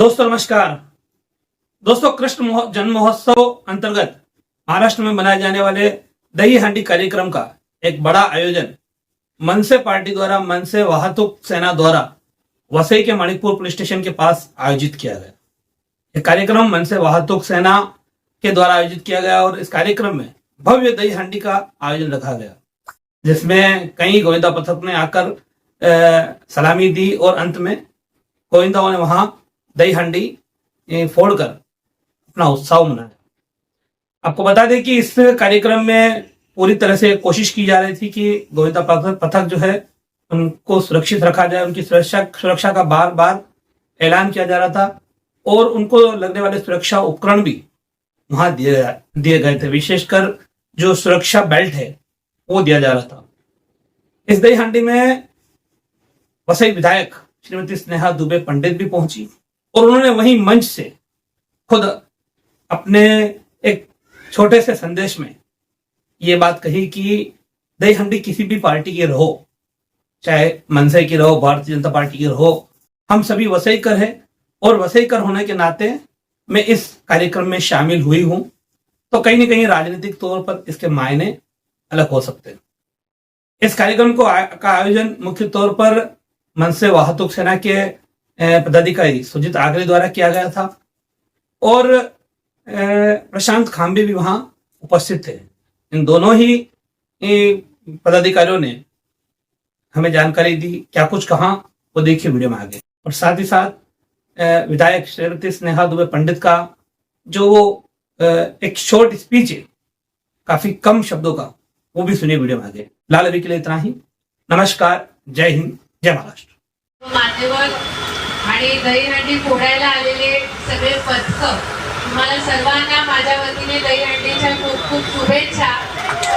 दोस्तों नमस्कार। दोस्तों कृष्ण जन्म महोत्सव अंतर्गत महाराष्ट्र में मनाए जाने वाले दही हांडी कार्यक्रम का एक बड़ा आयोजन मनसे पार्टी द्वारा मनसे वाहतूक सेना द्वारा वसई के माणिकपुर पुलिस स्टेशन के पास आयोजित किया गया। यह कार्यक्रम मनसे वाहतूक सेना के द्वारा आयोजित किया गया और इस कार्यक्रम में भव्य दही हांडी का आयोजन रखा गया, जिसमें कई गोविंदा पथक ने आकर सलामी दी और अंत में गोविंदाओं ने वहां दही हांडी फोड़कर अपना उत्सव मनाया। आपको बता दें कि इस कार्यक्रम में पूरी तरह से कोशिश की जा रही थी कि गोविंदा पथक जो है उनको सुरक्षित रखा जाए, उनकी सुरक्षा का बार बार ऐलान किया जा रहा था और उनको लगने वाले सुरक्षा उपकरण भी वहां दिए गए थे। विशेषकर जो सुरक्षा बेल्ट है वो दिया जा रहा था। इस दही हांडी में वसई विधायक श्रीमती स्नेहा दुबे पंडित भी पहुंची और उन्होंने वहीं मंच से खुद अपने एक छोटे से संदेश में ये बात कही कि दही हांडी किसी भी पार्टी की रहो, चाहे मनसे की रहो, भारतीय जनता पार्टी की रहो, हम सभी वसईकर हैं और वसईकर होने के नाते मैं इस कार्यक्रम में शामिल हुई हूं। तो कहीं ना कहीं राजनीतिक तौर पर इसके मायने अलग हो सकते हैं। इस कार्यक्रम का आयोजन मुख्य तौर पर मनसे वाहतूक सेना के पदाधिकारी सुजीत आगरे द्वारा किया गया था और प्रशांत खांबे भी वहां उपस्थित थे। इन दोनों ही पदाधिकारियों ने हमें जानकारी दी, क्या कुछ कहा वो देखिए वीडियो में आगे। और साथ ही साथ विधायक श्रीमती स्नेहा दुबे पंडित का जो एक शॉर्ट स्पीच है, काफी कम शब्दों का, वो भी सुनिए वीडियो में आगे। लाल अभी के लिए इतना ही। नमस्कार, जय हिंद, जय महाराष्ट्र। मान्यवर आणि दहीहंडी फोडायला आलेले सगळे पथक, तुम्हाला सर्वांना माझ्या वतीने दहीहंडीच्या खूप खूप शुभेच्छा।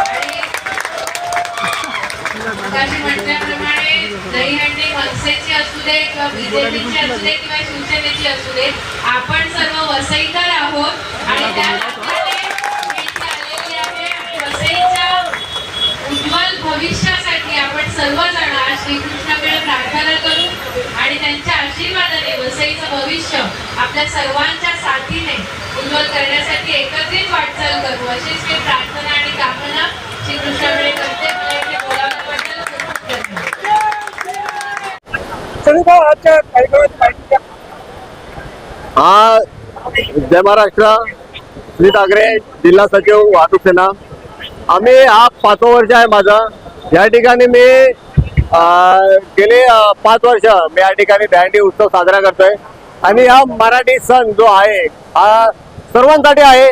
आणि मगाशी म्हटल्याप्रमाणे दहीहंडी मनसेची असू दे किंवा बीजेपीची असू दे किंवा शिवसेनेची असू दे, आपण सर्व वसईकर आहोत आणि त्या नात्याने इथे आलेली आहे। आणि वसईच्या उज्ज्वल भविष्यासाठी आपण सर्वजण आज श्रीकृष्णाकडे प्रार्थना करू आणि त्यांच्या आशीर्वादाने वसईचं भविष्य आपल्या सर्वांच्या साथीने उज्ज्वल करण्यासाठी एकत्रित वाटचाल करू, अशीच मी प्रार्थना आणि कामना श्रीकृष्णाकडे करते। मला इथे बोलावल्याबद्दल खूप धन्यवाद। जय महाराष्ट्र। सुनीत आगरे, जिल्हा सचिव वाहतूक सेना। आम्ही हा 5 वर्ष आहे माझं या ठिकाणी। मी गेले 5 वर्ष मी या ठिकाणी दहीहंडी उत्सव साजरा करतोय आणि हा मराठी सण जो आहे हा सर्वांसाठी आहे।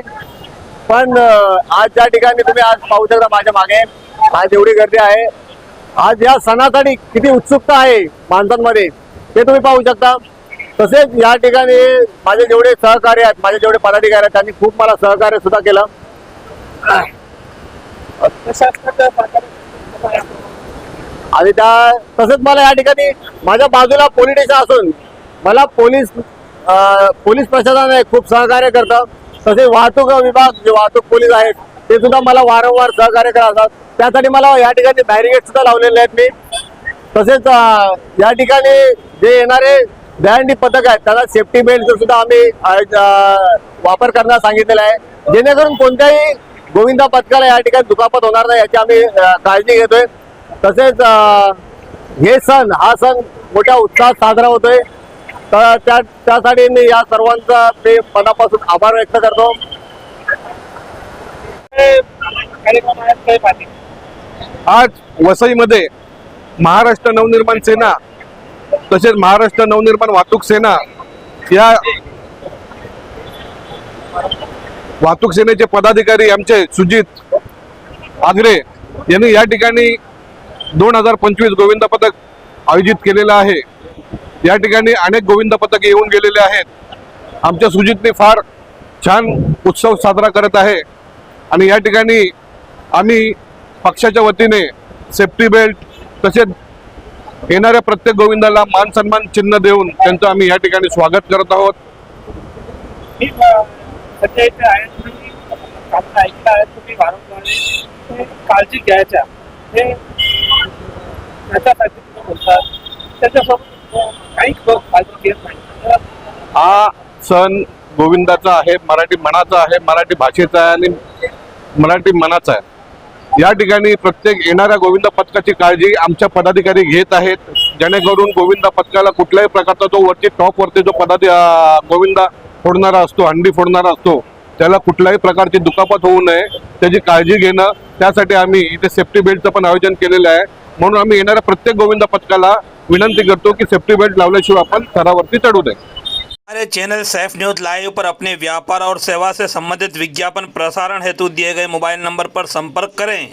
पण आज या ठिकाणी तुम्ही आज पाहू शकता माझ्या मागे आज एवढी गर्दी आहे। आज या सणासाठी किती उत्सुकता आहे माणसांमध्ये ते तुम्ही पाहू शकता। तसेच या ठिकाणी माझे जेवढे सहकारी आहेत, माझे जेवढे पदाधिकारी आहेत, त्यांनी खूप मला सहकार्य सुद्धा केलं। आणि तसंच मला या ठिकाणी माझ्या बाजूला पोलीस स्टेशन असून मला पोलीस प्रशासनाने खूप सहकार्य करतं। तसेच वाहतूक विभाग, जे वाहतूक पोलीस आहेत ते सुद्धा मला वारंवार सहकार्य करतात। त्यासाठी मला या ठिकाणी बॅरिकेड सुद्धा लावलेले आहेत मी। तसेच या ठिकाणी जे येणारे दहीहंडी पथक आहेत त्यांना सेफ्टी बेल्ट सुद्धा आम्ही वापर करण्यास सांगितलेला आहे, जेणेकरून कोणत्याही गोविंदा पथकाला या ठिकाणी दुखापत होणार नाही याची आम्ही काळजी घेतोय। तसेच हे हा सण मोठ्या उत्साहात साजरा होतोय, तर त्यासाठी मी या सर्वांचा मी मनापासून आभार व्यक्त करतो। आज वसईमध्ये महाराष्ट्र नवनिर्माण सेना तसेच महाराष्ट्र नवनिर्माण वाहतूक सेना या वाहतूक सेनेचे पदाधिकारी आमचे सुजित आगरे यांनी या ठिकाणी 2025 गोविंदा पथक आयोजित केलेला आहे। या ठिकाणी अनेक गोविंदा पथक येऊन गेलेले आहेत। आमच्या सुजितने फार छान उत्सव साजरा करत आहे आणि या ठिकाणी आम्ही पक्षाच्या वतीने सेफ्टी बेल्ट तसेच येणाऱ्या प्रत्येक गोविंदाला मान सन्मान चिन्ह देऊन त्यांचं आम्ही या ठिकाणी स्वागत करत आहोत। काळजी घ्यायच्या त्याच्यासाठी बोलतात, त्याच्यासोबत काही लोक काळजी घेत नाही। हा सण गोविंदाचा आहे, मराठी मनाचा आहे, मराठी भाषेचा आहे आणि मराठी मनाचा आहे. या ठिकाणी प्रत्येक येणाऱ्या गोविंदा पथकाची काळजी आमच्या पदाधिकारी घेत आहेत, जेणेकरून गोविंदा पथकाला कुठल्याही प्रकारचा जो वरती टॉपवरती जो गोविंदा फोडणारा असतो, हंडी फोडणारा असतो, त्याला कुठल्याही प्रकारची दुखापत होऊ नये त्याची काळजी घेणं, त्यासाठी आम्ही इथे सेफ्टी बेल्टचं पण आयोजन केलेलं आहे. म्हणून आम्ही येणाऱ्या प्रत्येक गोविंदा पथकाला विनंती करतो की सेफ्टी बेल्ट लावल्याशिवाय आपण थरावरती चढू नये. हमारे चैनल सैफ न्यूज लाइव पर अपने व्यापार और सेवा से संबंधित विज्ञापन प्रसारण हेतु दिए गए मोबाइल नंबर पर संपर्क करें.